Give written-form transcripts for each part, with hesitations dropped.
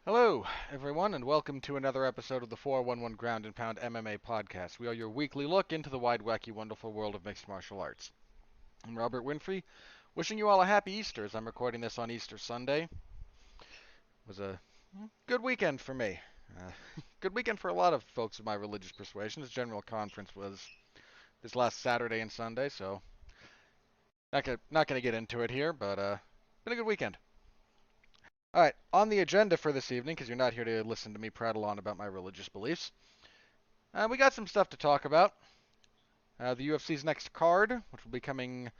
Hello, everyone, and welcome to another episode of the 411 Ground and Pound MMA podcast. We are your weekly look into the wide, wacky, wonderful world of mixed martial arts. I'm Robert Winfrey, wishing you all a happy Easter as I'm recording this on Easter Sunday. It was a good weekend for me. Good weekend for a lot of folks of my religious persuasion. This general conference was this last Saturday and Sunday, so not gonna get into it here, but been a good weekend. All right, on the agenda for this evening, because you're not here to listen to me prattle on about my religious beliefs, we got some stuff to talk about. The UFC's next card, which will be coming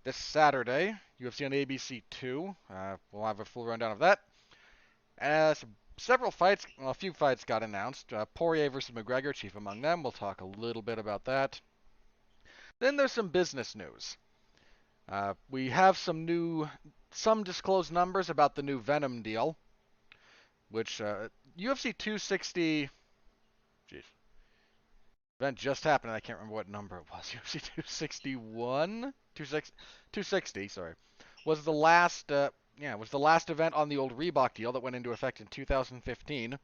this Saturday, UFC on ABC 2. We'll have a full rundown of that. Several fights, well, a few fights got announced. Poirier versus McGregor, chief among them. We'll talk a little bit about that. Then there's some business news. We have some disclosed numbers about the new Venum deal, which UFC 260. Jeez. Event just happened, and I can't remember what number it was. UFC 261, 260, sorry, was the last. Was the last event on the old Reebok deal that went into effect in 2015.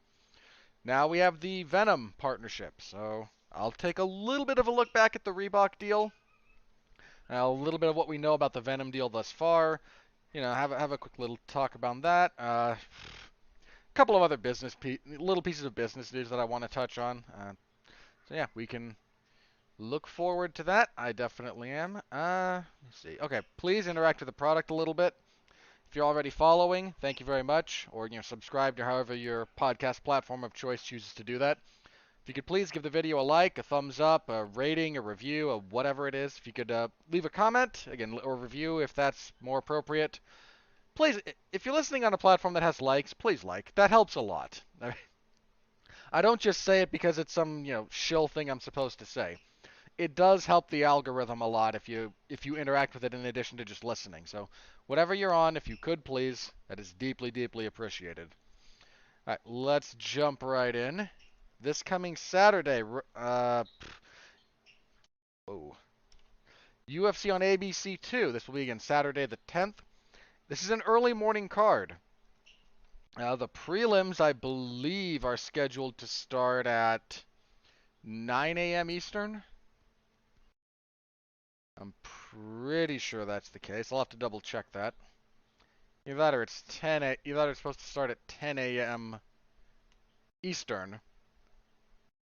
Now we have the Venum partnership, so I'll take a little bit of a look back at the Reebok deal, a little bit of what we know about the Venum deal thus far. Have a quick little talk about that. A couple of other little pieces of business news that I want to touch on. So yeah, we can look forward to that. I definitely am. Let's see. Okay, please interact with the product a little bit. If you're already following, thank you very much. Or subscribe to however your podcast platform of choice chooses to do that. If you could please give the video a like, a thumbs up, a rating, a review, a whatever it is. If you could leave a comment, again, or review if that's more appropriate. Please, if you're listening on a platform that has likes, please like. That helps a lot. I don't just say it because it's some, shill thing I'm supposed to say. It does help the algorithm a lot if you interact with it in addition to just listening. So whatever you're on, if you could please, that is deeply, deeply appreciated. All right, let's jump right in. This coming Saturday, UFC on ABC 2. This will be again Saturday the 10th. This is an early morning card. The prelims, I believe, are scheduled to start at 9 a.m. Eastern. I'm pretty sure that's the case. I'll have to double check that. Either that or it's supposed to start at 10 a.m. Eastern,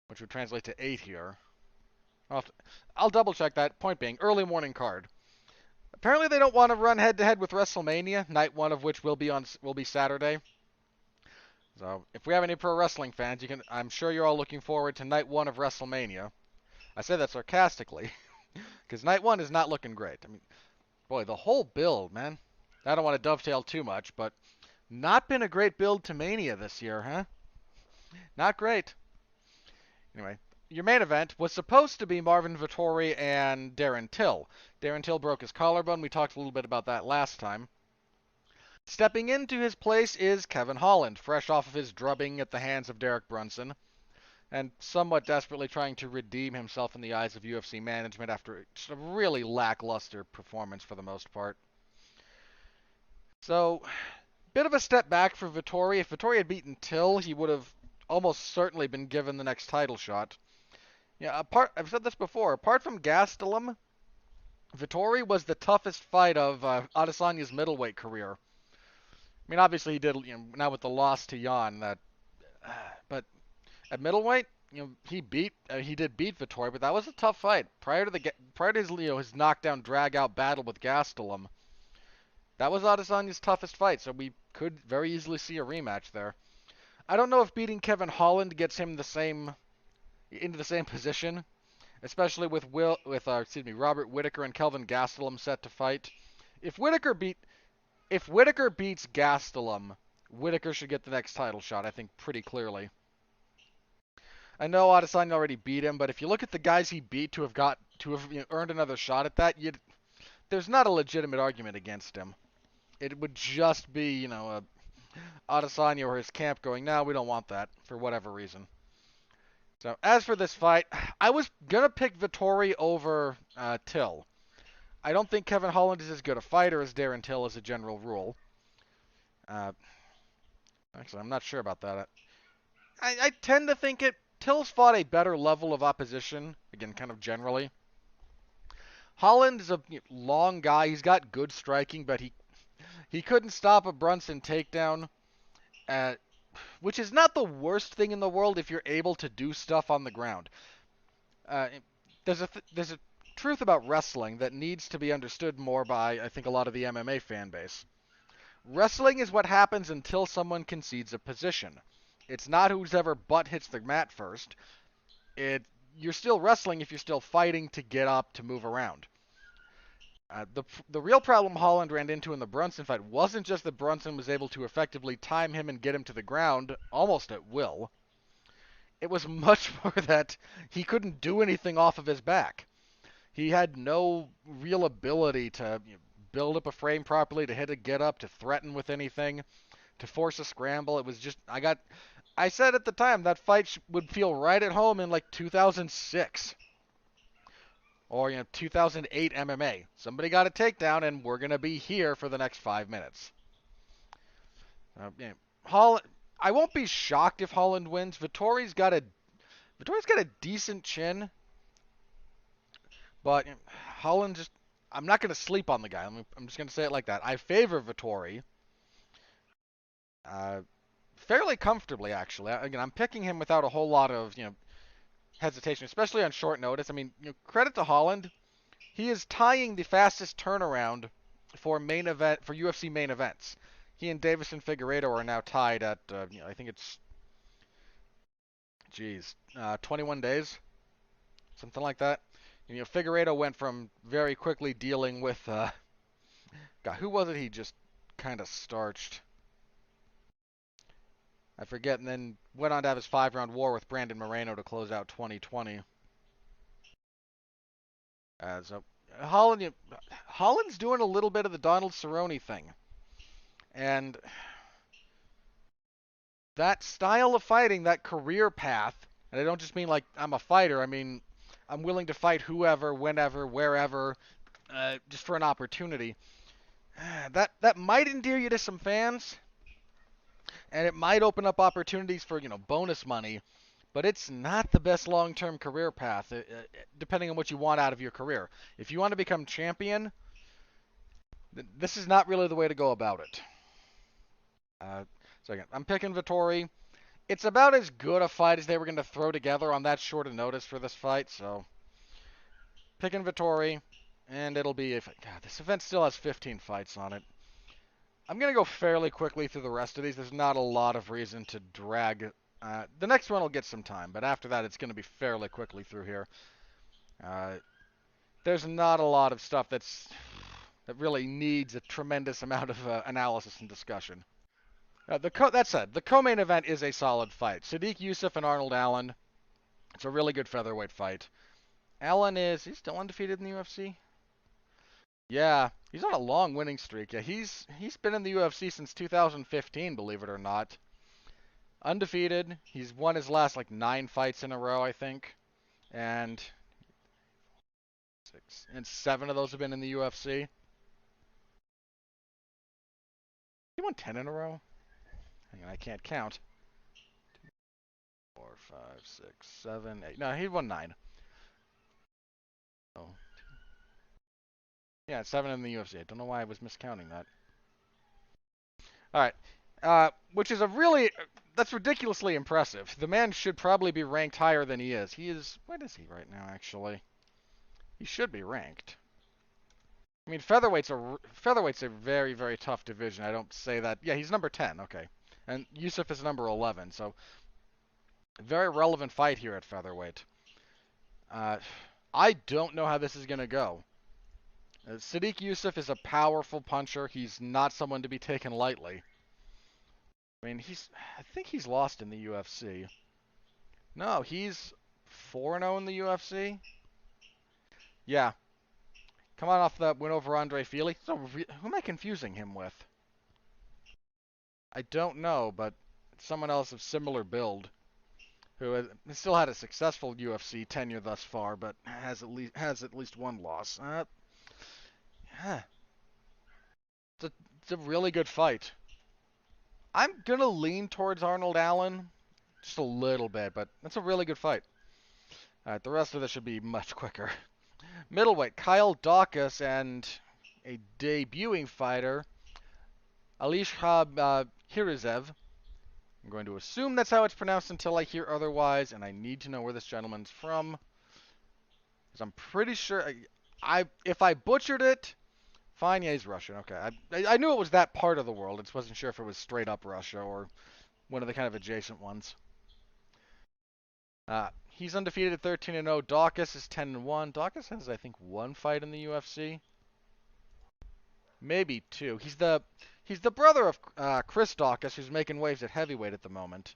which would translate to 8 here. I'll double check that. Point being, early morning card. Apparently they don't want to run head to head with WrestleMania, night one of which will be Saturday. So if we have any pro wrestling fans, I'm sure you're all looking forward to night one of WrestleMania. I say that sarcastically, because night one is not looking great. I mean, boy, the whole build, man. I don't want to dovetail too much, but not been a great build to Mania this year, huh? Not great. Anyway, your main event was supposed to be Marvin Vettori and Darren Till. Darren Till broke his collarbone. We talked a little bit about that last time. Stepping into his place is Kevin Holland, fresh off of his drubbing at the hands of Derek Brunson, and somewhat desperately trying to redeem himself in the eyes of UFC management after a really lackluster performance for the most part. So, bit of a step back for Vettori. If Vettori had beaten Till, he would have almost certainly been given the next title shot. Yeah, I've said this before. Apart from Gastelum, Vettori was the toughest fight of Adesanya's middleweight career. I mean, obviously he did, now with the loss to Jan, but at middleweight, he did beat Vettori, but that was a tough fight. Prior to his knockdown drag out battle with Gastelum, that was Adesanya's toughest fight, so we could very easily see a rematch there. I don't know if beating Kevin Holland gets him into the same position, especially with Robert Whittaker and Kelvin Gastelum set to fight. If Whittaker beats Gastelum, Whittaker should get the next title shot, I think, pretty clearly. I know Adesanya already beat him, but if you look at the guys he beat to have earned another shot at that, there's not a legitimate argument against him. It would just be, Adesanya or his camp going, no, we don't want that, for whatever reason. So, as for this fight, I was going to pick Vettori over Till. I don't think Kevin Holland is as good a fighter as Darren Till as a general rule. Actually, I'm not sure about that. I tend to think Till's fought a better level of opposition, again, kind of generally. Holland is a long guy. He's got good striking, but he couldn't stop a Brunson takedown, uh, which is not the worst thing in the world if you're able to do stuff on the ground. Uh, there's a truth about wrestling that needs to be understood more by, I think, a lot of the MMA fan base. Wrestling is what happens until someone concedes a position. It's not whose ever butt hits the mat first. It You're still wrestling if you're still fighting to get up to move around. The real problem Holland ran into in the Brunson fight wasn't just that Brunson was able to effectively time him and get him to the ground almost at will. It was much more that he couldn't do anything off of his back. He had no real ability to build up a frame properly, to hit a get up, to threaten with anything, to force a scramble. It was just I said at the time that fight would feel right at home in like 2006 or 2008 MMA. Somebody got a takedown and we're gonna be here for the next 5 minutes. Yeah, Holland. I won't be shocked if Holland wins. Vittori's got a decent chin, but Holland just. I'm not going to sleep on the guy. I'm just going to say it like that. I favor Vittori. Uh, Fairly comfortably, actually. Again, I'm picking him without a whole lot of hesitation, especially on short notice. I mean, credit to Holland. He is tying the fastest turnaround for UFC main events. He and Davison Figueiredo are now tied at I think it's 21 days, something like that. Figueiredo went from very quickly dealing with God, who was it? He just kind of starched. I forget, and then went on to have his 5-round war with Brandon Moreno to close out 2020. So Holland's doing a little bit of the Donald Cerrone thing, and that style of fighting, that career path, and I don't just mean like I'm a fighter. I mean I'm willing to fight whoever, whenever, wherever, just for an opportunity. That might endear you to some fans, and it might open up opportunities for bonus money. But it's not the best long-term career path, depending on what you want out of your career. If you want to become champion, this is not really the way to go about it. So again, I'm picking Vittori. It's about as good a fight as they were going to throw together on that short of notice for this fight, so picking Vittori, and it'll be God, this event still has 15 fights on it. I'm going to go fairly quickly through the rest of these. There's not a lot of reason to drag. The next one will get some time, but after that, it's going to be fairly quickly through here. There's not a lot of stuff that really needs a tremendous amount of analysis and discussion. That said, the co-main event is a solid fight. Sadiq Yusuff and Arnold Allen. It's a really good featherweight fight. Allen he's still undefeated in the UFC? Yeah, he's on a long winning streak. Yeah, he's been in the UFC since 2015, believe it or not. Undefeated. He's won his last like 9 fights in a row, I think. And 7 of those have been in the UFC. He won 10 in a row? I can't count. 2, 4, 5, 6, 7, 8. No, he won 9. Oh. Yeah, 7 in the UFC. I don't know why I was miscounting that. All right. Which is that's ridiculously impressive. The man should probably be ranked higher than he is. What is he right now, actually? He should be ranked. I mean, featherweight's a very, very tough division. I don't say that. Yeah, he's number 10. Okay. And Yusuff is number 11. So, very relevant fight here at featherweight. I don't know how this is going to go. Sadiq Yusuff is a powerful puncher. He's not someone to be taken lightly. I mean, I think he's lost in the UFC. No, he's 4-0 in the UFC. Yeah. Come on off that win over Andre Fili. So, who am I confusing him with? I don't know, but someone else of similar build who has still had a successful UFC tenure thus far, but has at least one loss. Yeah. It's a really good fight. I'm gonna lean towards Arnold Allen just a little bit, but that's a really good fight. All right, the rest of this should be much quicker. Middleweight, Kyle Daukaus and a debuting fighter, Alishab Hirizev. I'm going to assume that's how it's pronounced until I hear otherwise, and I need to know where this gentleman's from, because I'm pretty sure if I butchered it, fine, yeah, he's Russian. Okay, I knew it was that part of the world. I just wasn't sure if it was straight up Russia or one of the kind of adjacent ones. He's undefeated at 13-0. Daukaus is 10-1. Daukaus has, I think, one fight in the UFC, maybe two. He's the brother of Chris Daukaus, who's making waves at heavyweight at the moment.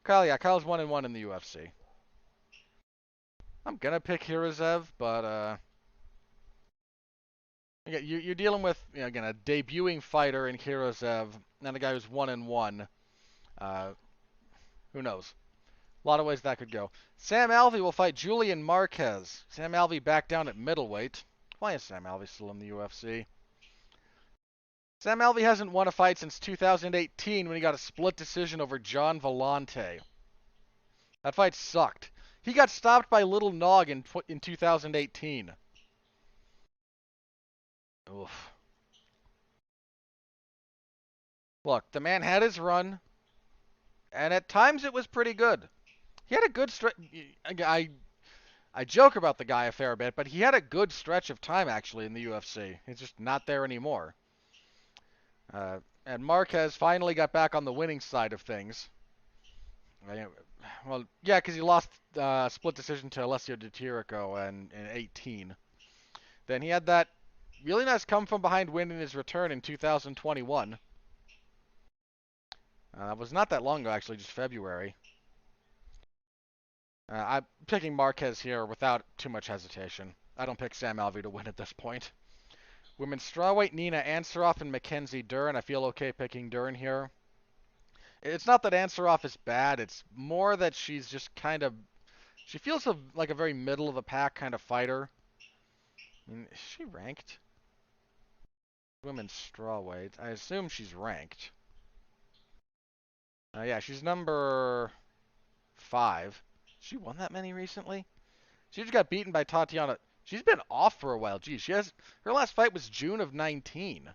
Kyle's 1-1 in the UFC. I'm gonna pick Hirizev, but you're dealing with, again, a debuting fighter in Hirizev, and a guy who's 1-1. Uh, who knows? A lot of ways that could go. Sam Alvey will fight Julian Marquez. Sam Alvey back down at middleweight. Why is Sam Alvey still in the UFC? Sam Alvey hasn't won a fight since 2018 when he got a split decision over John Vellante. That fight sucked. He got stopped by Little Nog in 2018. Oof. Look, the man had his run, and at times it was pretty good. He had a good stretch. I joke about the guy a fair bit, but he had a good stretch of time actually in the UFC. He's just not there anymore. And Marquez finally got back on the winning side of things. Well, yeah, because he lost split decision to Alessio Di Chirico in 18. Then he had that really nice come from behind win in his return in 2021. It was not that long ago, actually, just February. I'm picking Marquez here without too much hesitation. I don't pick Sam Alvey to win at this point. Women's strawweight, Nina Ansaroff and Mackenzie Dern. I feel okay picking Dern here. It's not that Ansaroff is bad. It's more that she's just kind of... She feels like a very middle of the pack kind of fighter. I mean, is she ranked? Women's strawweight. I assume she's ranked. Yeah, she's number 5. She won that many recently? She just got beaten by Tatiana. She's been off for a while. Geez, her last fight was June of 19.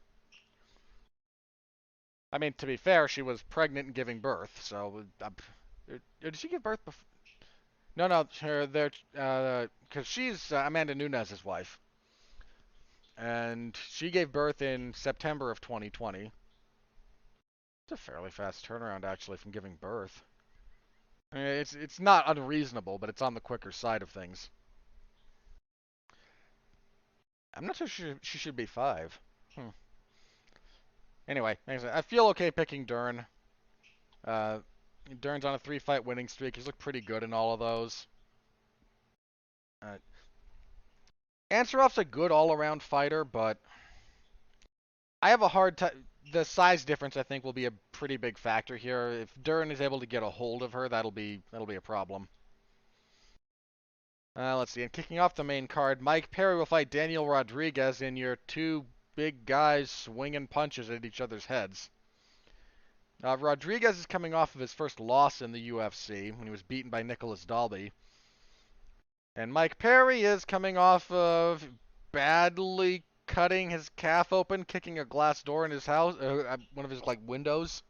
I mean, to be fair, she was pregnant and giving birth, so did she give birth before? No, because she's Amanda Nunes' wife, and she gave birth in September of 2020. It's a fairly fast turnaround, actually, from giving birth. I mean, it's not unreasonable, but it's on the quicker side of things. I'm not so sure she should be 5. Anyway, I feel okay picking Dern. Dern's on a 3-fight winning streak. He's looked pretty good in all of those. Ansaroff's a good all-around fighter, but I have a hard time. The size difference, I think, will be a pretty big factor here. If Dern is able to get a hold of her, that'll be a problem. Let's see. And kicking off the main card, Mike Perry will fight Daniel Rodriguez in your two big guys swinging punches at each other's heads. Rodriguez is coming off of his first loss in the UFC when he was beaten by Nicholas Dalby. And Mike Perry is coming off of badly cutting his calf open, kicking a glass door in his house, one of his windows.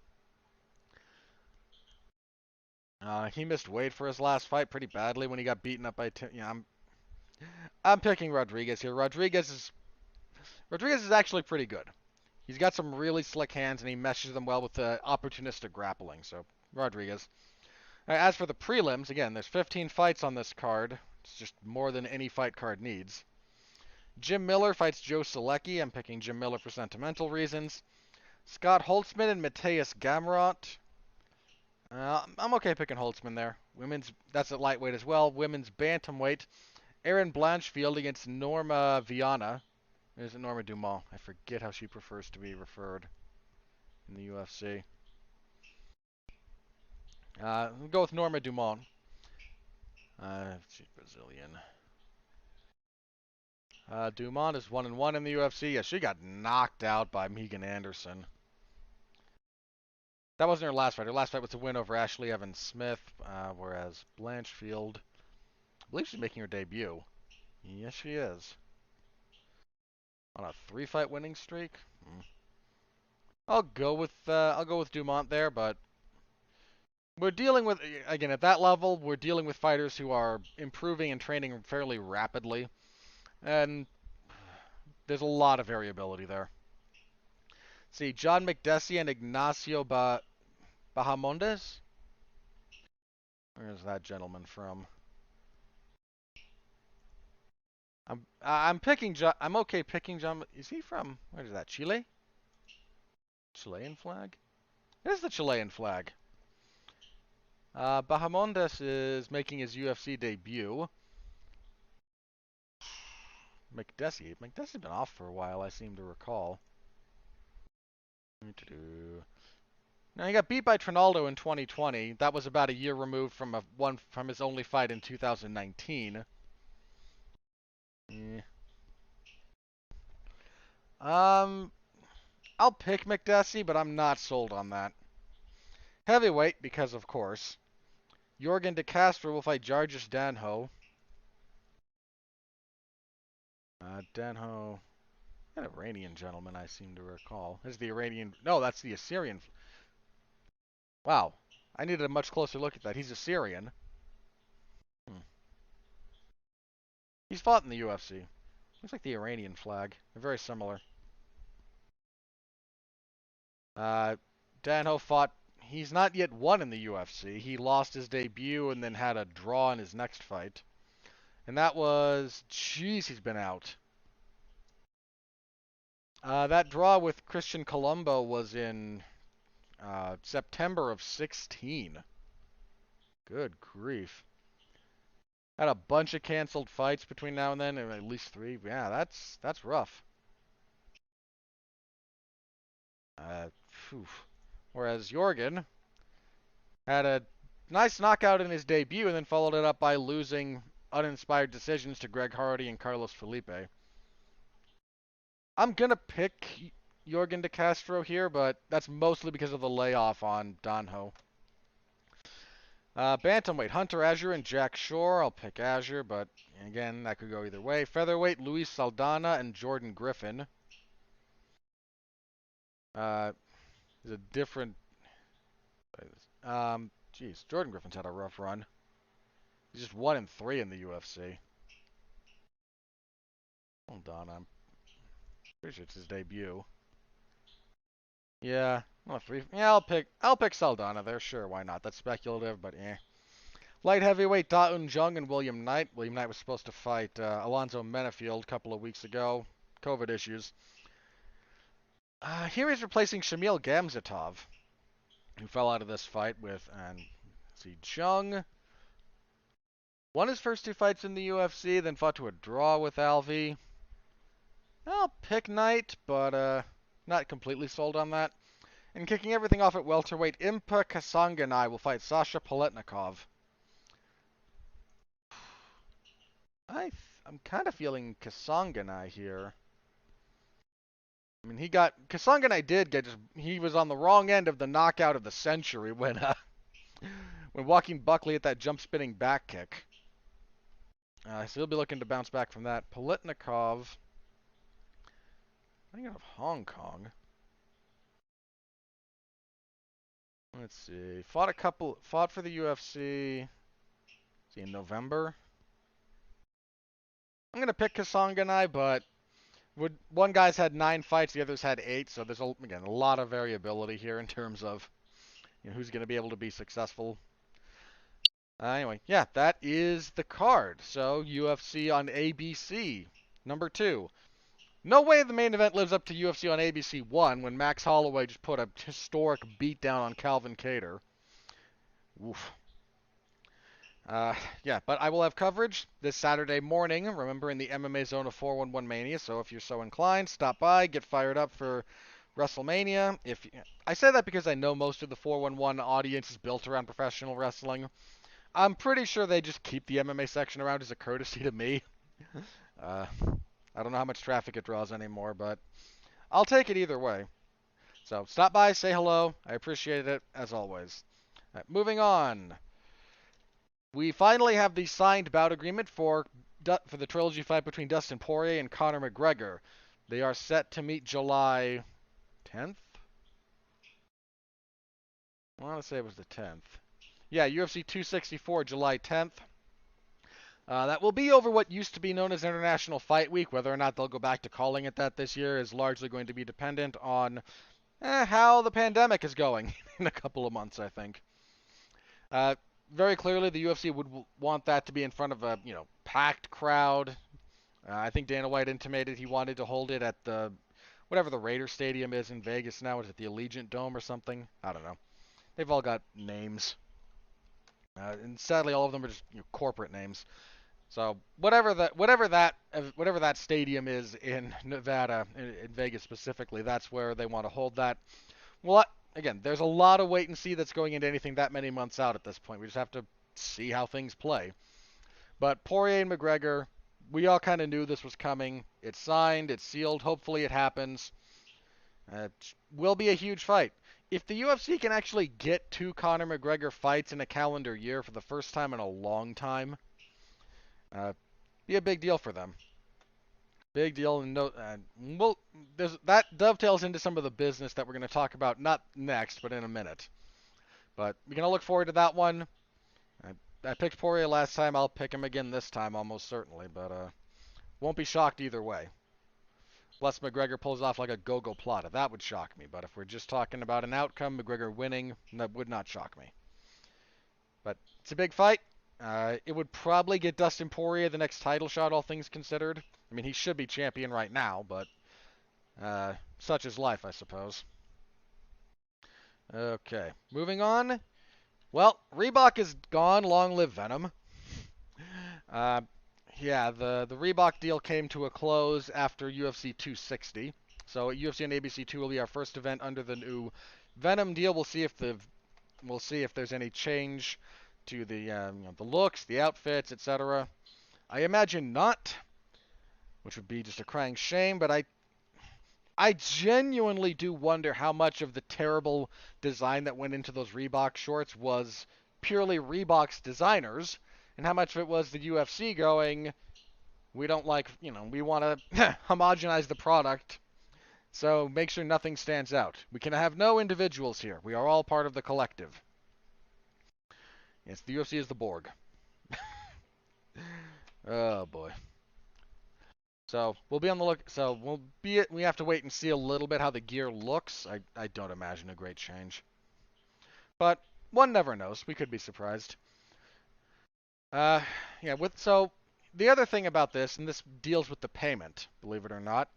He missed weight for his last fight pretty badly when he got beaten up by Tim. Yeah, I'm picking Rodriguez here. Rodriguez is actually pretty good. He's got some really slick hands and he meshes them well with the opportunistic grappling. So Rodriguez. As for the prelims, again, there's 15 fights on this card. It's just more than any fight card needs. Jim Miller fights Joe Selecki. I'm picking Jim Miller for sentimental reasons. Scott Holtzman and Mateus Gamrot. I'm okay picking Holtzman there. That's at lightweight as well. Women's bantamweight. Erin Blanchfield against Norma Viana. Is it Norma Dumont? I forget how she prefers to be referred in the UFC. We'll go with Norma Dumont. She's Brazilian. Dumont is 1-1 in the UFC. Yeah, she got knocked out by Megan Anderson. That wasn't her last fight. Her last fight was a win over Ashley Evans Smith, whereas Blanchfield, I believe she's making her debut. Yes, she is. On a 3-fight winning streak. I'll go with Dumont there, but we're dealing with, again, at that level, we're dealing with fighters who are improving and training fairly rapidly, and there's a lot of variability there. See, John McDessie and Ignacio Bahamondes? Where's that gentleman from? I'm picking John. I'm okay picking John. Is he from? Where is that? Chile? Chilean flag? It is the Chilean flag. Bahamondes is making his UFC debut. McDessie's been off for a while, I seem to recall. Now he got beat by Trinaldo in 2020. That was about a year removed from his only fight in 2019. Eh. I'll pick McDessie, but I'm not sold on that. Heavyweight, because of course. Jorgen De Castro will fight Jarjis Danho. Danho, an Iranian gentleman, I seem to recall. Is the Iranian? No, that's the Assyrian. Wow, I needed a much closer look at that. He's Assyrian. He's fought in the UFC. Looks like the Iranian flag. They're very similar. Danho fought. He's not yet won in the UFC. He lost his debut and then had a draw in his next fight. And that was, jeez, he's been out. That draw with Christian Colombo was in September of 16. Good grief. Had a bunch of canceled fights between now and then, at least 3. Yeah, that's rough. Whereas Jorgen had a nice knockout in his debut and then followed it up by losing uninspired decisions to Greg Hardy and Carlos Felipe. I'm going to pick Jorgen De Castro here, but that's mostly because of the layoff on Danho. Bantamweight, Hunter Azure and Jack Shore. I'll pick Azure, but again, that could go either way. Featherweight, Luis Saldana and Jordan Griffin. Is a different... Geez, Jordan Griffin's had a rough run. He's just 1-3 in the UFC. Hold on, I'm pretty sure it's his debut. Yeah, well, 3. Yeah, I'll pick Saldana there. Sure, why not? That's speculative, but eh. Light heavyweight, Da Un Jung and William Knight. William Knight was supposed to fight Alonzo Menafield a couple of weeks ago. COVID issues. Here he's replacing Shamil Gamzatov, who fell out of this fight with, and see, Jung won his first 2 fights in the UFC, then fought to a draw with Alvey. I'll pick Knight, but not completely sold on that. And kicking everything off at welterweight, Impa Kasanganay will fight Sasha Paletnikov. I'm kind of feeling Kasanganay here. I mean, he was on the wrong end of the knockout of the century when Joaquin Buckley hit that jump spinning back kick. So he'll be looking to bounce back from that. Paletnikov, I think of Hong Kong. Let's see. Fought for the UFC. See, in November. I'm gonna pick Kasanganay, but one guy's had 9 fights, the other's had 8, so there's again a lot of variability here in terms of who's gonna be able to be successful. Anyway, yeah, that is the card. So UFC on ABC, number 2. No way the main event lives up to UFC on ABC 1 when Max Holloway just put a historic beatdown on Calvin Kattar. Oof. Yeah, but I will have coverage this Saturday morning, remember, in the MMA Zone of 411 Mania, so if you're so inclined, stop by, get fired up for WrestleMania. I say that because I know most of the 411 audience is built around professional wrestling. I'm pretty sure they just keep the MMA section around as a courtesy to me. I don't know how much traffic it draws anymore, but I'll take it either way. So stop by, say hello. I appreciate it, as always. Moving on. We finally have the signed bout agreement for the trilogy fight between Dustin Poirier and Conor McGregor. They are set to meet July 10th? I want to say it was the 10th. Yeah, UFC 264, July 10th. That will be over what used to be known as International Fight Week. Whether or not they'll go back to calling it that this year is largely going to be dependent on how the pandemic is going in a couple of months, I think. Uh, Very clearly, the UFC would want that to be in front of a packed crowd. I think Dana White intimated he wanted to hold it at the whatever the Raider Stadium is in Vegas now. Is it the Allegiant Dome or something? I don't know. They've all got names, and sadly, all of them are just corporate names. So whatever that stadium is in Nevada, in Vegas specifically, that's where they want to hold that. Well, again, there's a lot of wait and see that's going into anything that many months out at this point. We just have to see how things play. But Poirier and McGregor, we all kind of knew this was coming. It's signed, it's sealed. Hopefully it happens. It will be a huge fight. If the UFC can actually get two Conor McGregor fights in a calendar year for the first time in a long time, be a big deal for them. Big deal, and that dovetails into some of the business that we're going to talk about, not next, but in a minute. But we're going to look forward to that one. I picked Poirier last time. I'll pick him again this time, almost certainly, but won't be shocked either way. Unless McGregor pulls off like a go-go plata. That would shock me, but if we're just talking about an outcome, McGregor winning, that would not shock me. But it's a big fight. It would probably get Dustin Poirier the next title shot, all things considered. I mean, he should be champion right now, but such is life, I suppose. Okay, moving on. Well, Reebok is gone. Long live Venum. Uh, yeah, the Reebok deal came to a close after UFC 260. So UFC on ABC 2 will be our first event under the new Venum deal. We'll see if there's any change to the looks, the outfits, etc. I imagine not, which would be just a crying shame. But I genuinely do wonder how much of the terrible design that went into those Reebok shorts was purely Reebok's designers, and how much of it was the UFC going, we don't like, we want to homogenize the product, so make sure nothing stands out. We can have no individuals here. We are all part of the collective. Yes, the UFC is the Borg. Oh boy. So we'll be on the look. So we have to wait and see a little bit how the gear looks. I don't imagine a great change, but one never knows. We could be surprised. Yeah. So the other thing about this, and this deals with the payment, believe it or not.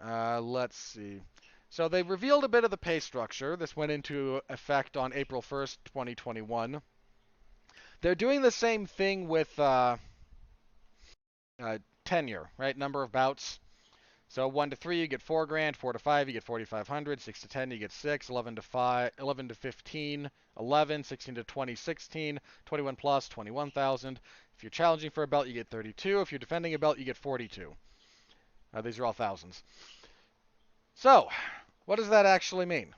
Let's see. So they revealed a bit of the pay structure. This went into effect on April 1st, 2021. They're doing the same thing with tenure, right? Number of bouts. So 1 to 3, you get $4,000. 4 to 5, you get 4,500. 6 to 10, you get 6. 11 to 5, 11 to 15, 11. 16 to 20, 16. 21 plus, 21,000. If you're challenging for a belt, you get 32. If you're defending a belt, you get 42. These are all thousands. So, what does that actually mean?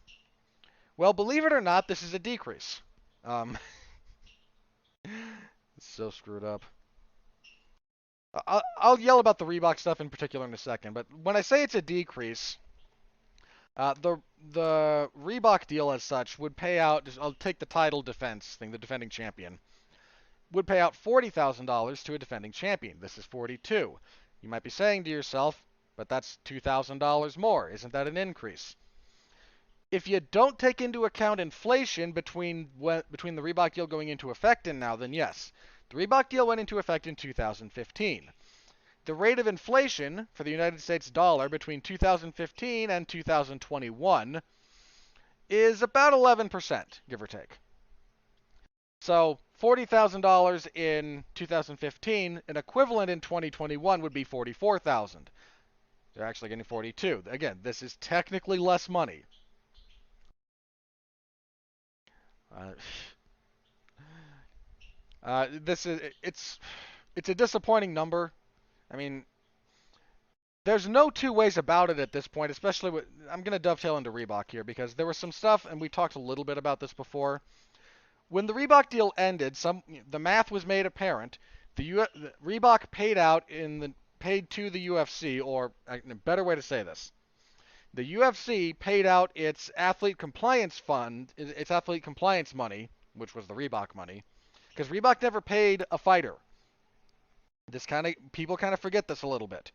Well, believe it or not, this is a decrease. It's so screwed up. I'll yell about the Reebok stuff in particular in a second, but when I say it's a decrease, the Reebok deal as such would pay out. I'll take the title defense thing, the defending champion would pay out $40,000 to a defending champion. This is 42. You might be saying to yourself, but that's $2,000 more. Isn't that an increase? If you don't take into account inflation between the Reebok deal going into effect and now, then yes. The Reebok deal went into effect in 2015. The rate of inflation for the United States dollar between 2015 and 2021 is about 11%, give or take. So $40,000 in 2015, an equivalent in 2021 would be $44,000. They're actually getting 42. Again, this is technically less money. It's a disappointing number. I mean, there's no two ways about it at this point, especially with, I'm going to dovetail into Reebok here because there was some stuff, and we talked a little bit about this before. When the Reebok deal ended, the math was made apparent. Reebok paid to the UFC, or a better way to say this, the UFC paid out its athlete compliance fund, its athlete compliance money, which was the Reebok money, because Reebok never paid a fighter. People kind of forget this a little bit.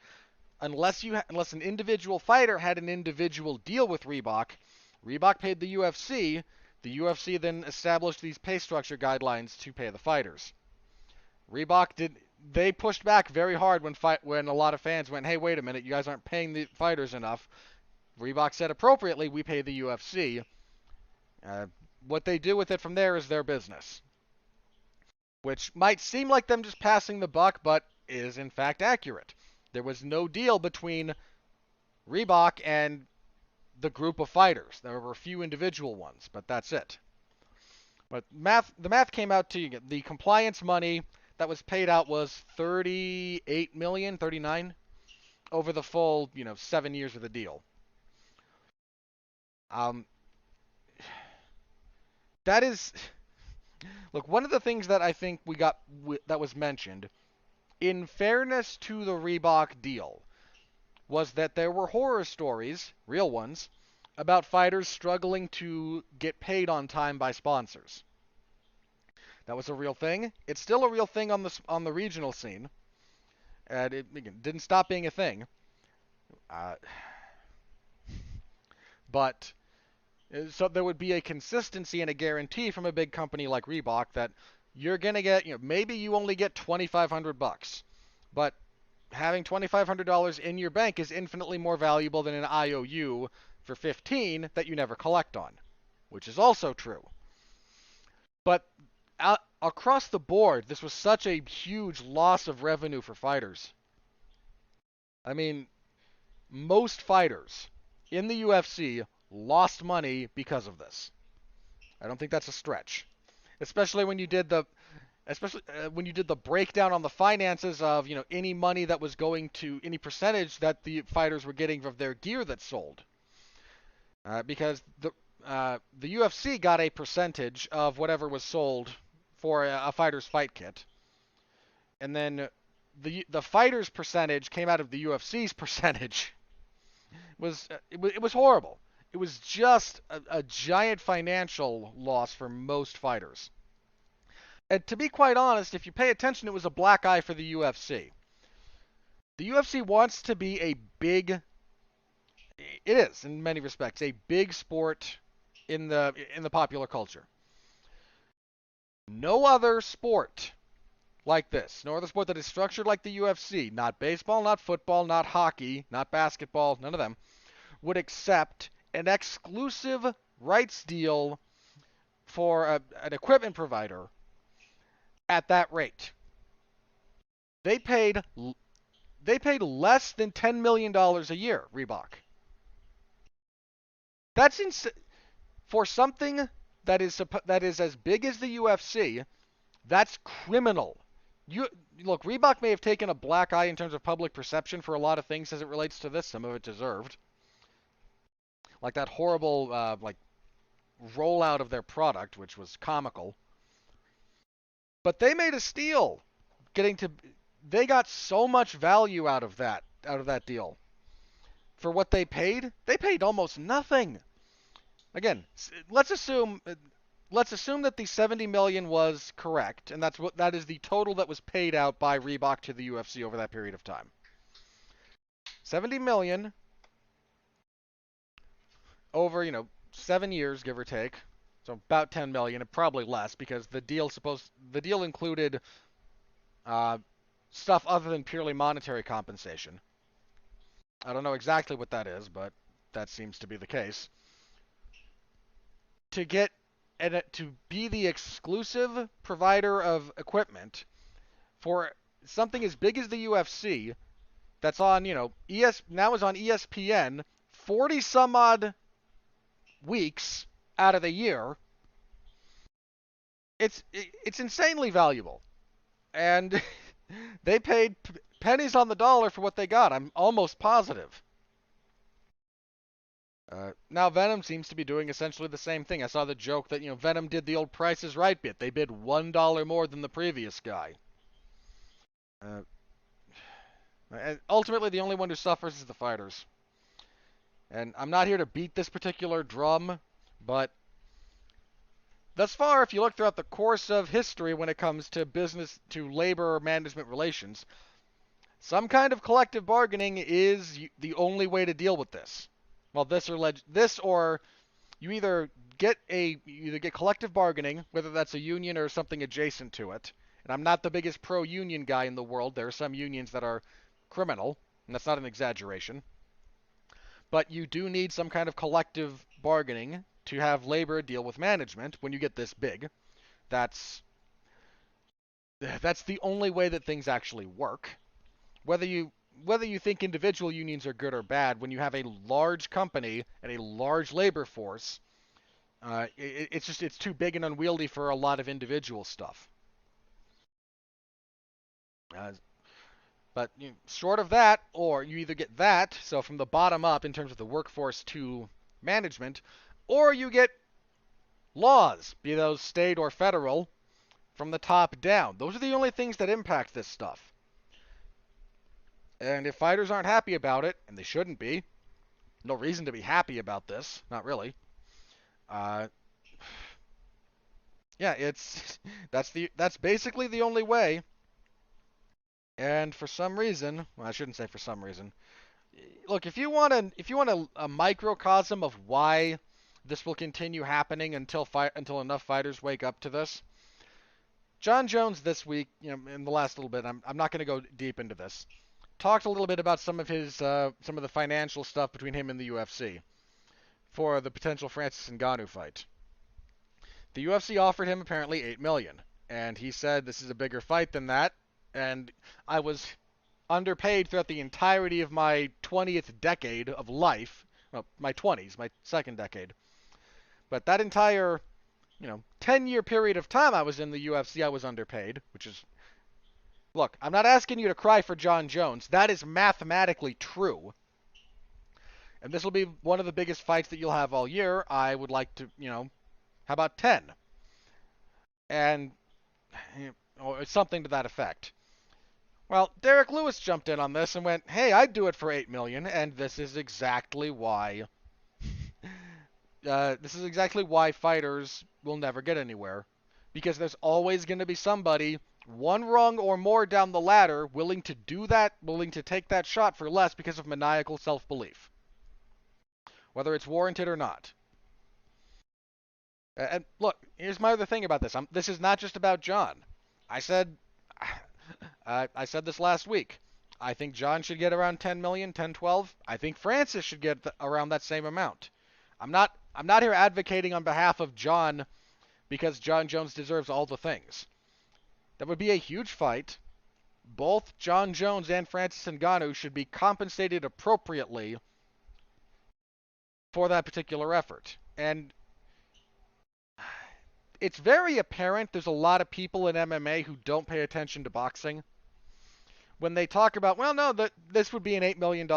Unless an individual fighter had an individual deal with Reebok, Reebok paid the UFC. The UFC then established these pay structure guidelines to pay the fighters. They pushed back very hard when a lot of fans went, "Hey, wait a minute, you guys aren't paying the fighters enough." Reebok said appropriately, "We pay the UFC." What they do with it from there is their business, which might seem like them just passing the buck, but is in fact accurate. There was no deal between Reebok and the group of fighters. There were a few individual ones, but that's it. But the math came out to the compliance money that was paid out was 38 million, 39 over the full, 7 years of the deal. That is, look, one of the things that I think that was mentioned, in fairness to the Reebok deal, was that there were horror stories, real ones, about fighters struggling to get paid on time by sponsors. That was a real thing. It's still a real thing on the regional scene, and it didn't stop being a thing. But so there would be a consistency and a guarantee from a big company like Reebok that you're gonna get, maybe you only get $2,500, but having $2,500 in your bank is infinitely more valuable than an IOU for 15 that you never collect on, which is also true. But across the board, this was such a huge loss of revenue for fighters. I mean, most fighters in the UFC lost money because of this. I don't think that's a stretch, especially when you did the breakdown on the finances of any money that was going to any percentage that the fighters were getting of their gear that sold, because the UFC got a percentage of whatever was sold for a fighter's fight kit, and then the fighter's percentage came out of the UFC's percentage. It was horrible. It was just a giant financial loss for most fighters. And to be quite honest, if you pay attention, it was a black eye for the UFC. The UFC wants to be a big, it is in many respects a big sport in the popular culture. No other sport like this, no other sport that is structured like the UFC, not baseball, not football, not hockey, not basketball, none of them, would accept an exclusive rights deal for an equipment provider at that rate. They paid less than $10 million a year, Reebok. That's for something that is as big as the UFC. That's criminal. Look, Reebok may have taken a black eye in terms of public perception for a lot of things as it relates to this. Some of it deserved, like that horrible rollout of their product, which was comical. But they made a steal, they got so much value out of that deal. For what they paid almost nothing. Again, let's assume that the 70 million was correct, and that is the total that was paid out by Reebok to the UFC over that period of time. 70 million over, 7 years, give or take. So about 10 million, and probably less because the deal included stuff other than purely monetary compensation. I don't know exactly what that is, but that seems to be the case. To be the exclusive provider of equipment for something as big as the UFC, that's on, now is on ESPN 40 some odd weeks out of the year. It's insanely valuable. And they paid pennies on the dollar for what they got. I'm almost positive. Now Venum seems to be doing essentially the same thing. I saw the joke that Venum did the old Price is Right bit. They bid $1 more than the previous guy. Uh, and ultimately, the only one who suffers is the fighters. And I'm not here to beat this particular drum, but thus far, if you look throughout the course of history when it comes to business to labor management relations, some kind of collective bargaining is the only way to deal with this. Well, this or you either get collective bargaining, whether that's a union or something adjacent to it. And I'm not the biggest pro-union guy in the world. There are some unions that are criminal, and that's not an exaggeration. But you do need some kind of collective bargaining to have labor deal with management when you get this big. That's the only way that things actually work. Whether you think individual unions are good or bad, when you have a large company and a large labor force, it's too big and unwieldy for a lot of individual stuff. But short of that, or you either get that, so from the bottom up in terms of the workforce to management, or you get laws, be those state or federal, from the top down. Those are the only things that impact this stuff. And if fighters aren't happy about it, and they shouldn't be, no reason to be happy about this, not really. Yeah, that's basically the only way. And for some reason, well, I shouldn't say for some reason. Look, if you want a microcosm of why this will continue happening until enough fighters wake up to this, John Jones this week, in the last little bit, I'm not going to go deep into this, talked a little bit about some of the financial stuff between him and the UFC for the potential Francis Ngannou fight. The UFC offered him apparently $8 million, and he said this is a bigger fight than that, and I was underpaid throughout the entirety of my 20th decade of life. Well, my 20s, my second decade. But that entire, 10-year period of time I was in the UFC, I was underpaid, which is... Look, I'm not asking you to cry for John Jones. That is mathematically true. And this will be one of the biggest fights that you'll have all year. I would like to, how about 10? And, or something to that effect. Well, Derek Lewis jumped in on this and went, hey, I'd do it for $8 million, and this is exactly why fighters will never get anywhere. Because there's always going to be somebody, one rung or more down the ladder, willing to do that, willing to take that shot for less because of maniacal self-belief. Whether it's warranted or not. And look, here's my other thing about this. This is not just about John. I said this last week. I think John should get around 10 million, 10, 12. I think Francis should get around that same amount. I'm not here advocating on behalf of John because John Jones deserves all the things. That would be a huge fight. Both John Jones and Francis Ngannou should be compensated appropriately for that particular effort. And it's very apparent there's a lot of people in MMA who don't pay attention to boxing. When they talk about, well, no, this would be an $8 million,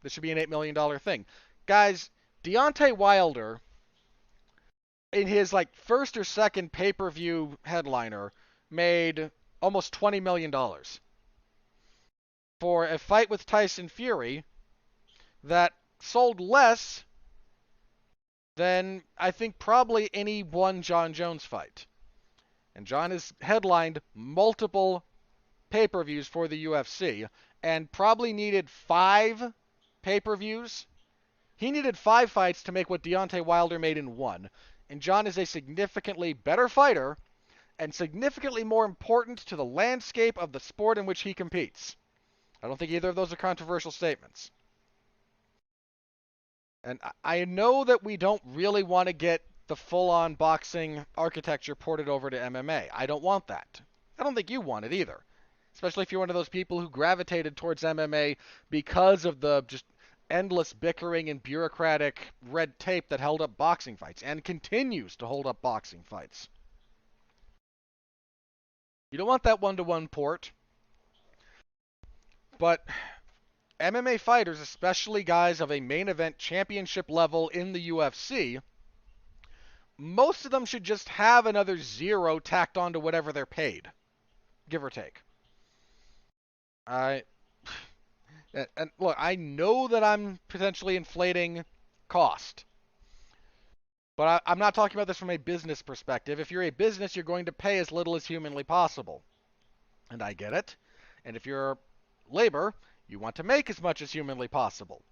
this should be an $8 million thing. Guys, Deontay Wilder, in his first or second pay-per-view headliner, made almost $20 million. For a fight with Tyson Fury that sold less than I think probably any one John Jones fight. And John has headlined multiple pay-per-views for the UFC and probably needed 5 pay-per-views. He needed 5 fights to make what Deontay Wilder made in 1. And John is a significantly better fighter and significantly more important to the landscape of the sport in which he competes. I don't think either of those are controversial statements. And I know that we don't really want to get the full-on boxing architecture ported over to MMA. I don't want that. I don't think you want it either. Especially if you're one of those people who gravitated towards MMA because of the just endless bickering and bureaucratic red tape that held up boxing fights and continues to hold up boxing fights. You don't want that one-to-one port. But MMA fighters, especially guys of a main event championship level in the UFC, most of them should just have another zero tacked onto whatever they're paid, give or take. I and look, I know that I'm potentially inflating cost, but I'm not talking about this from a business perspective. If you're a business, you're going to pay as little as humanly possible, and I get it. And if you're labor, you want to make as much as humanly possible,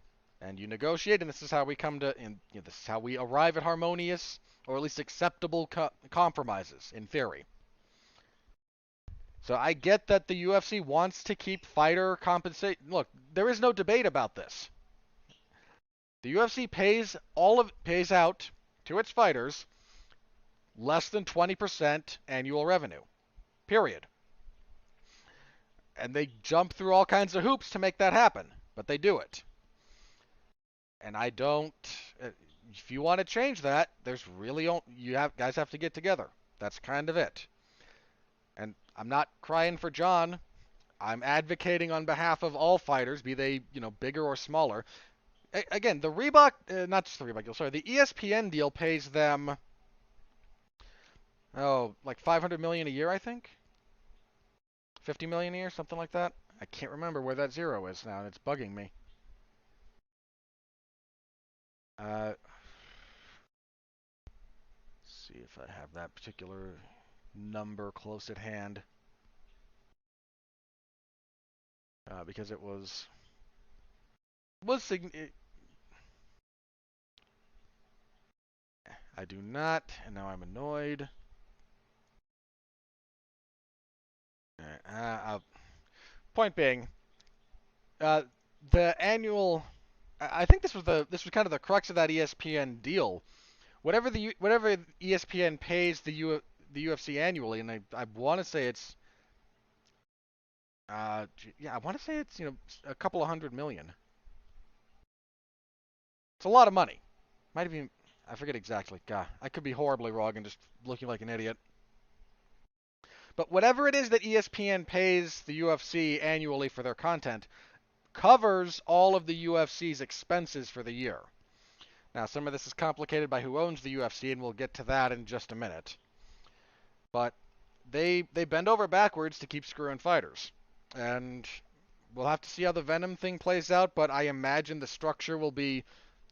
and you negotiate. And this is how we come to, and this is how we arrive at harmonious or at least acceptable compromises in theory. So I get that the UFC wants to keep fighter compensation. Look, there is no debate about this. The UFC pays out to its fighters less than 20% annual revenue. Period. And they jump through all kinds of hoops to make that happen, but they do it. And I don't. If you want to change that, there's really guys have to get together. That's kind of it. And I'm not crying for John. I'm advocating on behalf of all fighters, be they bigger or smaller. Again, the Reebok, not just the Reebok deal. Sorry, the ESPN deal pays them like $500 million a year, I think. $50 million a year, something like that. I can't remember where that zero is now, and it's bugging me. Let's see if I have that particular number close at hand. Because it was I do not, and now I'm annoyed. Point being, the annual. I think this was kind of the crux of that ESPN deal. Whatever ESPN pays the UFC annually, and I want to say it's I want to say it's a couple of $100 million. It's a lot of money. Might have been, I forget exactly. God, I could be horribly wrong and just looking like an idiot. But whatever it is that ESPN pays the UFC annually for their content covers all of the UFC's expenses for the year. Now, some of this is complicated by who owns the UFC, and we'll get to that in just a minute. But they bend over backwards to keep screwing fighters. And we'll have to see how the Venum thing plays out, but I imagine the structure will be,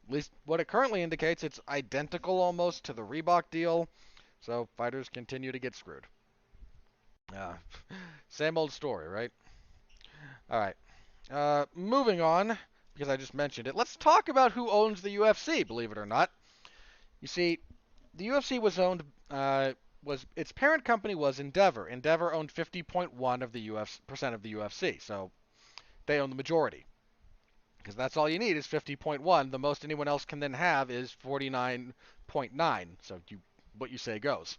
at least what it currently indicates, it's identical almost to the Reebok deal. So fighters continue to get screwed. Same old story, right? All right. Moving on, because I just mentioned it, let's talk about who owns the UFC, believe it or not. You see, the UFC was owned, its parent company was Endeavor. Endeavor owned 50.1% of the UFC, so they own the majority. Because that's all you need is 50.1. The most anyone else can then have is 49.9. So what you say goes.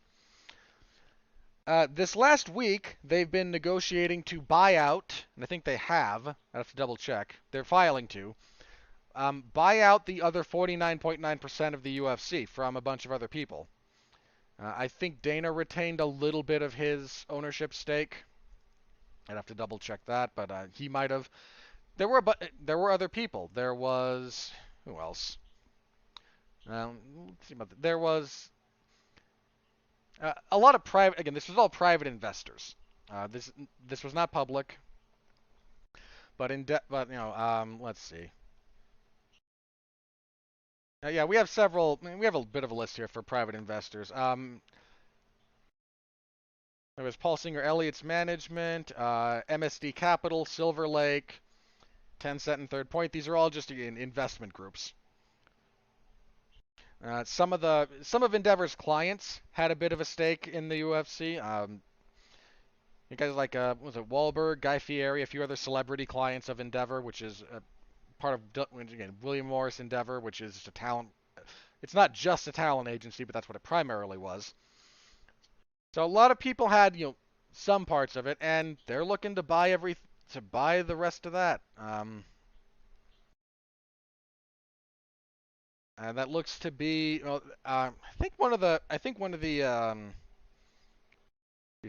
This last week, they've been negotiating to buy out, and I think they have. I have to double check. They're filing to buy out the other 49.9% of the UFC from a bunch of other people. I think Dana retained a little bit of his ownership stake. I'd have to double check that, but he might have. There were other people. There was who else? Let's see about that. There was a lot of private. Again, this was all private investors. This was not public. But let's see. Yeah, we have several. We have a bit of a list here for private investors. There was Paul Singer Elliott's Management, MSD Capital, Silver Lake, Tencent and Third Point. These are all just investment groups. Some of Endeavor's clients had a bit of a stake in the UFC. You guys like was it Wahlberg, Guy Fieri, a few other celebrity clients of Endeavor, which is part of William Morris Endeavor, which is just a talent. It's not just a talent agency, but that's what it primarily was. So a lot of people had some parts of it, and they're looking to buy the rest of that. That looks to be. I think one of the.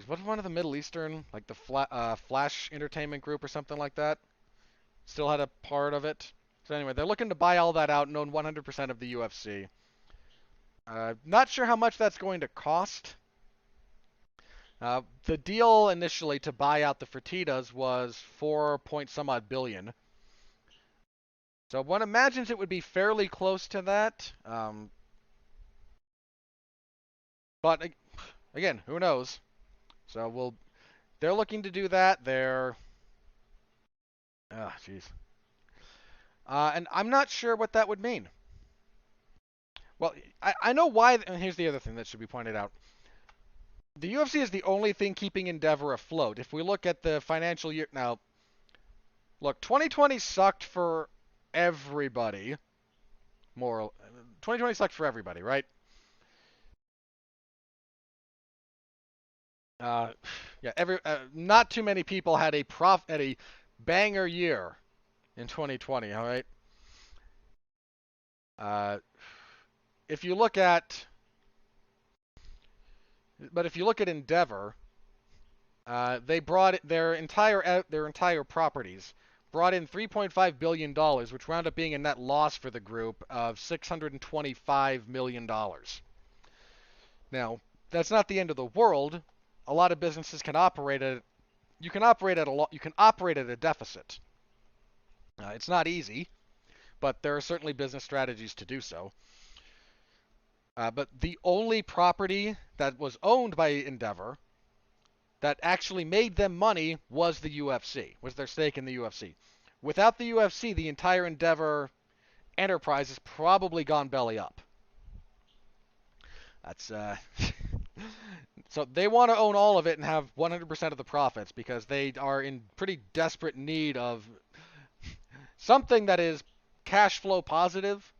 What's one of the Middle Eastern, like the Flash Entertainment Group or something like that? still had a part of it. So anyway, they're looking to buy all that out and own 100% of the UFC. Not sure how much that's going to cost. The deal initially to buy out the Fertittas was 4 point some odd billion. So one imagines it would be fairly close to that. But again, who knows? So they're looking to do that. Jeez. And I'm not sure what that would mean. Well, I know why, and here's the other thing that should be pointed out. The UFC is the only thing keeping Endeavor afloat. If we look at the financial year now, look, 2020 sucked for everybody. 2020 sucked for everybody, right? Yeah, not too many people had a banger year in 2020. All right. Uh, if you look at, but if you look at Endeavor, they brought their entire properties brought in $3.5 billion, which wound up being a net loss for the group of $625 million. Now, that's not the end of the world. A lot of businesses can operate at you can operate at a deficit. It's not easy, but there are certainly business strategies to do so. But the only property that was owned by Endeavor that actually made them money was the UFC, was their stake in the UFC. Without the UFC, the entire Endeavor enterprise has probably gone belly up. That's so they want to own all of it and have 100% of the profits because they are in pretty desperate need of something that is cash flow positive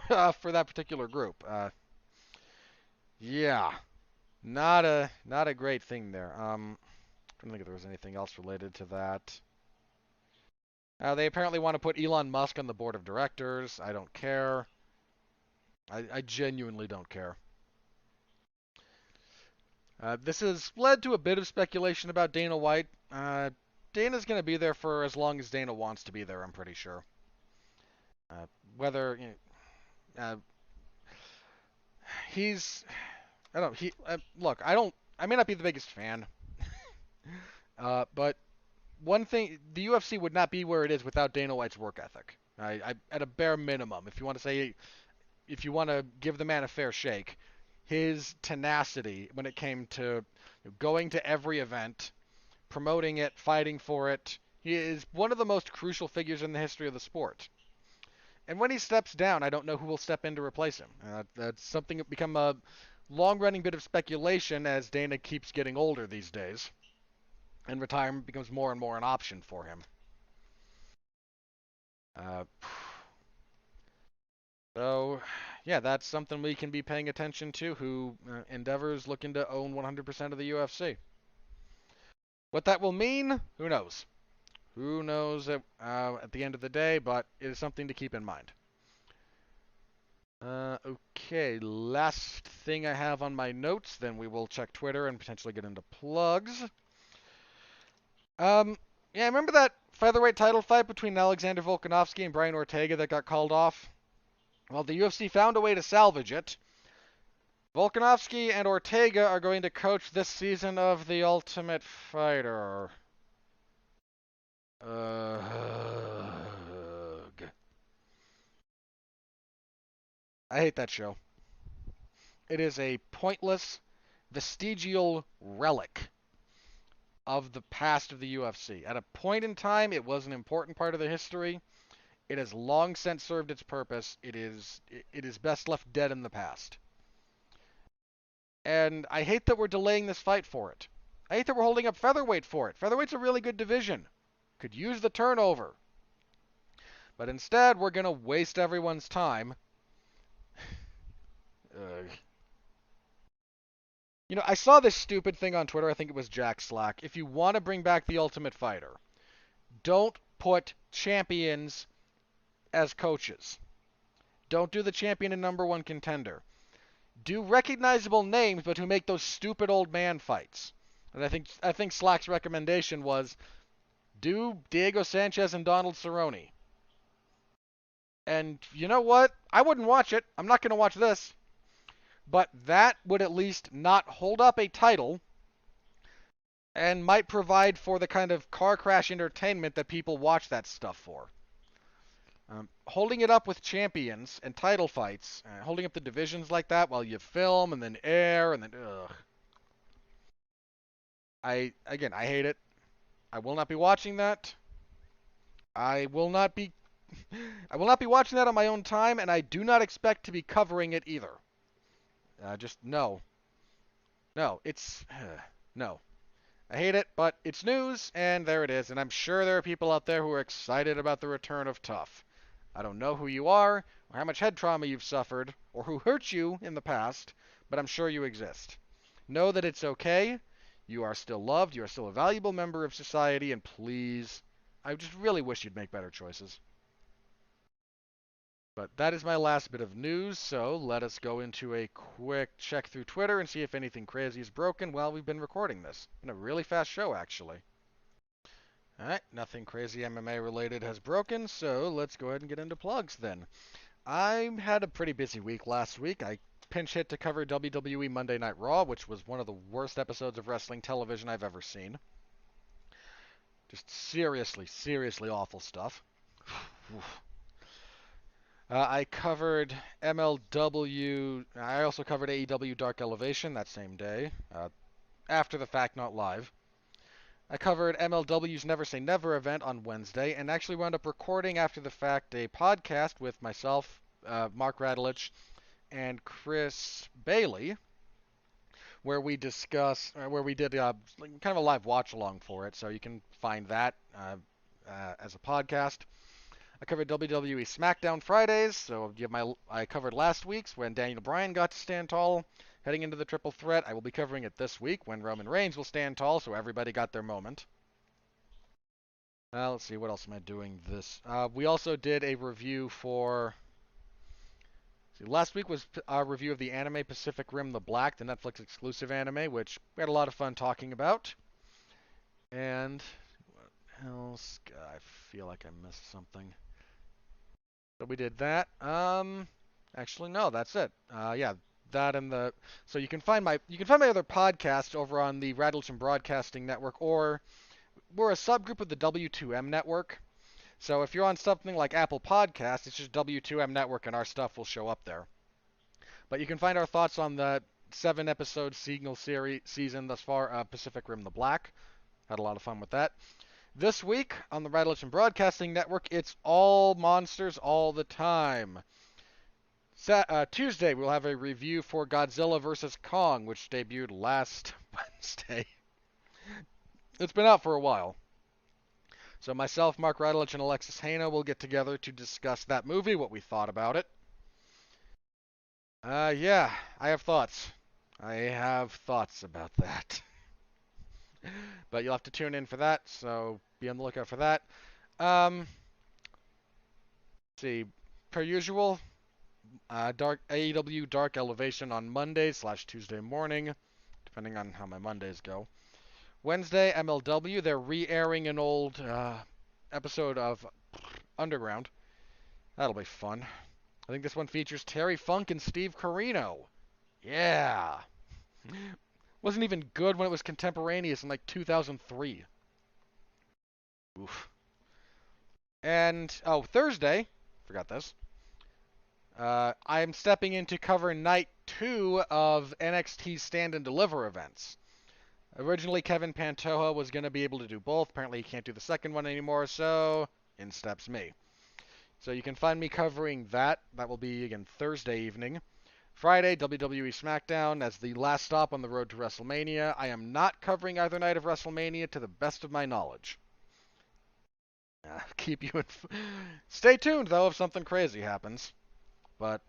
for that particular group. Yeah, not a great thing there. I don't think there was anything else related to that. They apparently want to put Elon Musk on the board of directors. I don't care. I genuinely don't care. This has led to a bit of speculation about Dana White. Dana's going to be there for as long as Dana wants to be there, I'm pretty sure. Whether, he's, I don't, look, I may not be the biggest fan, but one thing, the UFC would not be where it is without Dana White's work ethic. At a bare minimum, if you want to give the man a fair shake, his tenacity when it came to going to every event, promoting it, fighting for it, he is one of the most crucial figures in the history of the sport. And when he steps down, I don't know who will step in to replace him. That's something that become a long-running bit of speculation as Dana keeps getting older these days, and retirement becomes more and more an option for him. So, yeah, that's something we can be paying attention to. Who Endeavor's looking to own 100% of the UFC. What that will mean, who knows? Who knows at the end of the day, but it is something to keep in mind. Okay, last thing I have on my notes, then we will check Twitter and potentially get into plugs. Yeah, remember that featherweight title fight between Alexander Volkanovski and Brian Ortega that got called off? Well, the UFC found a way to salvage it. Volkanovski and Ortega are going to coach this season of The Ultimate Fighter. I hate that show. It is a pointless, vestigial relic of the past of the UFC. At a point in time, it was an important part of the history. It has long since served its purpose. It is best left dead in the past. And I hate that we're delaying this fight for it. I hate that we're holding up featherweight for it. Featherweight's a really good division. Could use the turnover. But instead, we're going to waste everyone's time. You know, I saw this stupid thing on Twitter. I think it was Jack Slack. If you want to bring back the Ultimate Fighter, don't put champions as coaches. Don't do the champion and number one contender. Do recognizable names, but who make those stupid old man fights. And I think Slack's recommendation was Do Diego Sanchez and Donald Cerrone. And you know what? I wouldn't watch it. I'm not going to watch this. But that would at least not hold up a title and might provide for the kind of car crash entertainment that people watch that stuff for. Holding it up with champions and title fights, holding up the divisions like that while you film and then air and then ugh. I hate it. I will not be watching that. I will not be I will not be watching that on my own time, and I do not expect to be covering it either. Just no. No, it's no. I hate it, but it's news, and there it is. And I'm sure there are people out there who are excited about the return of Tough. I don't know who you are, or how much head trauma you've suffered, or who hurt you in the past, but I'm sure you exist. Know that it's okay. You are still loved. You are still a valuable member of society, and please, I just really wish you'd make better choices. But that is my last bit of news, so let us go into a quick check through Twitter and see if anything crazy is broken while we've been recording this. Been a really fast show, actually. Alright, nothing crazy MMA related has broken, so let's go ahead and get into plugs then. I had a pretty busy week last week. I pinch hit to cover WWE Monday Night Raw, which was one of the worst episodes of wrestling television I've ever seen. Just seriously, seriously awful stuff. I covered MLW. I also covered AEW Dark Elevation that same day. After the fact, not live. I covered MLW's Never Say Never event on Wednesday, and actually wound up recording after the fact a podcast with myself, Mark Radulich, and Chris Bailey, where we did kind of a live watch along for it. So you can find that as a podcast. I covered WWE SmackDown Fridays, so I covered last week's when Daniel Bryan got to stand tall, heading into the triple threat. I will be covering it this week when Roman Reigns will stand tall, so everybody got their moment. Let's see, what else am I doing this? We also did a review for... last week was our review of the anime Pacific Rim the Black, the Netflix exclusive anime, which we had a lot of fun talking about. And what else? God, I feel like I missed something. So we did that. Actually, no, that's it. Yeah, that and the. So you can find my other podcast over on the Rattleton Broadcasting Network, or we're a subgroup of the W2M network. So if you're on something like Apple Podcasts, it's just W2M network, and our stuff will show up there. But you can find our thoughts on the 7-episode single season thus far, Pacific Rim the Black. Had a lot of fun with that. This week on the Rattleton Broadcasting Network, it's all monsters all the time. Tuesday, we'll have a review for Godzilla vs. Kong, which debuted last Wednesday. It's been out for a while. So myself, Mark Radulich, and Alexis Haina will get together to discuss that movie, what we thought about it. Yeah, I have thoughts. I have thoughts about that. But you'll have to tune in for that, so be on the lookout for that. Let's see, per usual, AEW Dark Elevation on Monday/Tuesday morning, depending on how my Mondays go. Wednesday, MLW, they're re-airing an old episode of Underground. That'll be fun. I think this one features Terry Funk and Steve Corino. Yeah. Wasn't even good when it was contemporaneous in like 2003. Oof. And, Thursday, forgot this. I'm stepping in to cover night 2 of NXT's Stand and Deliver events. Originally, Kevin Pantoja was going to be able to do both. Apparently, he can't do the second one anymore, so in steps me. So you can find me covering that. That will be, again, Thursday evening. Friday, WWE SmackDown as the last stop on the road to WrestleMania. I am not covering either night of WrestleMania to the best of my knowledge. Keep you Stay tuned, though, if something crazy happens. But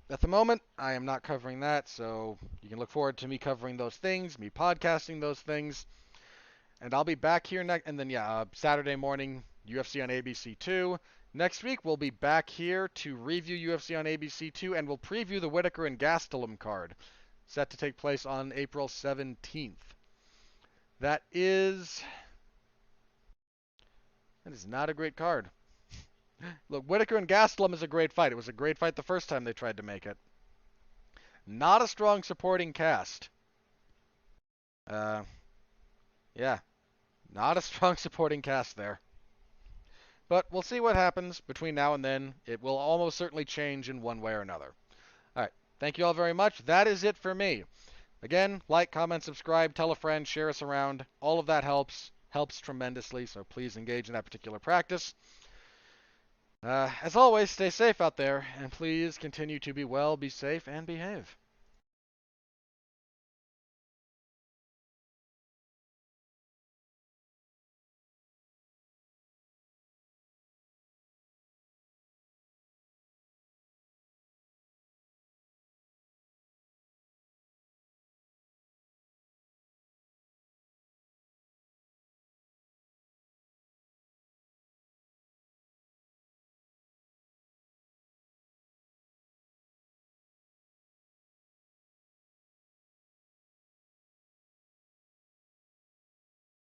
at the moment, I am not covering that, so you can look forward to me covering those things, me podcasting those things. And I'll be back here next, and then, Saturday morning, UFC on ABC2. Next week, we'll be back here to review UFC on ABC2, and we'll preview the Whitaker and Gastelum card, set to take place on April 17th. That is That is not a great card. Look, Whitaker and Gastelum is a great fight. It was a great fight the first time they tried to make it. Not a strong supporting cast. Uh, yeah, not a strong supporting cast there. But we'll see what happens between now and then. It will almost certainly change in one way or another. All right, thank you all very much. That is it for me. Again, like, comment, subscribe, tell a friend, share us around. All of that helps tremendously, so please engage in that particular practice. As always, stay safe out there, and please continue to be well, be safe, and behave.